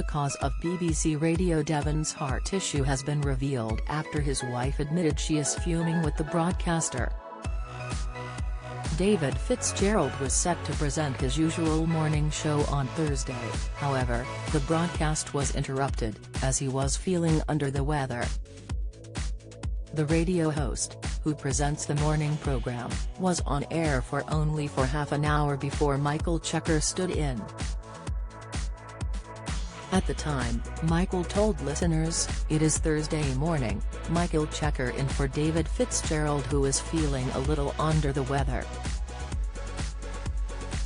The cause of BBC Radio Devon's heart issue has been revealed after his wife admitted she is fuming with the broadcaster. David Fitzgerald was set to present his usual morning show on Thursday, however, the broadcast was interrupted, as he was feeling under the weather. The radio host, who presents the morning program, was on air for only half an hour before Michael Checker stood in. At the time, Michael told listeners, "It is Thursday morning, Michael Checker in for David Fitzgerald, who is feeling a little under the weather.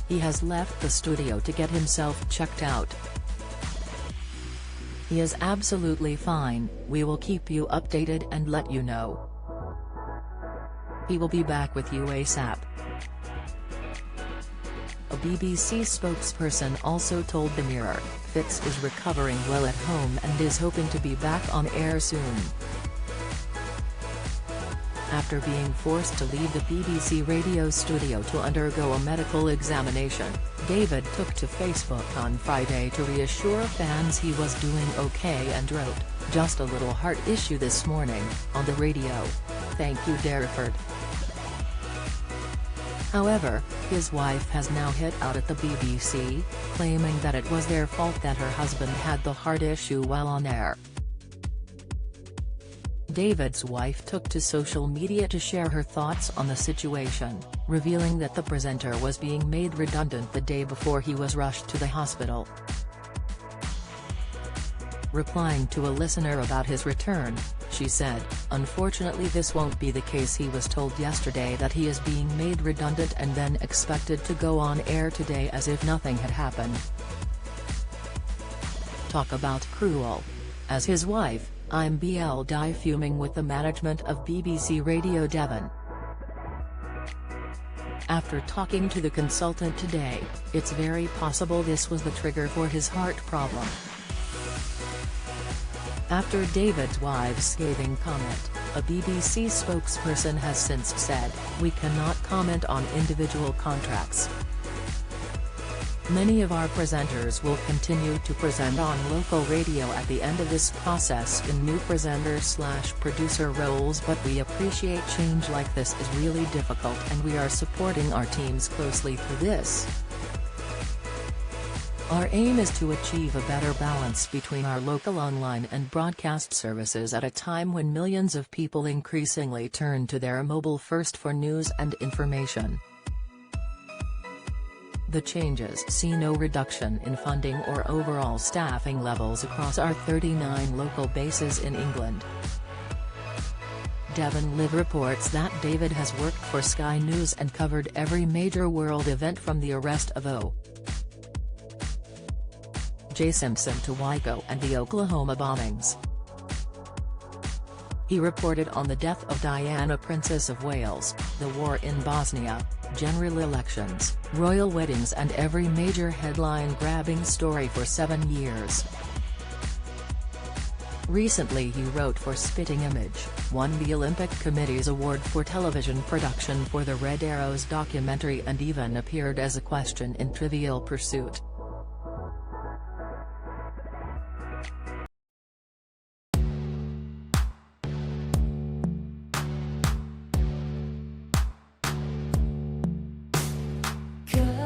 He has left the studio to get himself checked out. He is absolutely fine, we will keep you updated and let you know. He will be back with you ASAP." A BBC spokesperson also told the Mirror, Fitz is recovering well at home and is hoping to be back on air soon. After being forced to leave the BBC radio studio to undergo a medical examination, David took to Facebook on Friday to reassure fans he was doing okay and wrote, "Just a little heart issue this morning, on the radio. Thank you Derford." However, his wife has now hit out at the BBC, claiming that it was their fault that her husband had the heart issue while on air. David's wife took to social media to share her thoughts on the situation, revealing that the presenter was being made redundant the day before he was rushed to the hospital. Replying to a listener about his return, she said, "Unfortunately this won't be the case. He was told yesterday that he is being made redundant and then expected to go on air today as if nothing had happened." Talk about cruel. As his wife, I'm BL fuming with the management of BBC Radio Devon. After talking to the consultant today, it's very possible this was the trigger for his heart problem. After David's wife's scathing comment, a BBC spokesperson has since said, "We cannot comment on individual contracts. Many of our presenters will continue to present on local radio at the end of this process in new presenter/producer roles, but we appreciate change like this is really difficult and we are supporting our teams closely through this. Our aim is to achieve a better balance between our local online and broadcast services at a time when millions of people increasingly turn to their mobile first for news and information. The changes see no reduction in funding or overall staffing levels across our 39 local bases in England." Devon Live reports that David has worked for Sky News and covered every major world event from the arrest of O.J. Simpson to Waco and the Oklahoma bombings. He reported on the death of Diana, Princess of Wales, the war in Bosnia, general elections, royal weddings and every major headline-grabbing story for 7 years. Recently he wrote for Spitting Image, won the Olympic Committee's award for television production for the Red Arrows documentary and even appeared as a question in Trivial Pursuit. Good.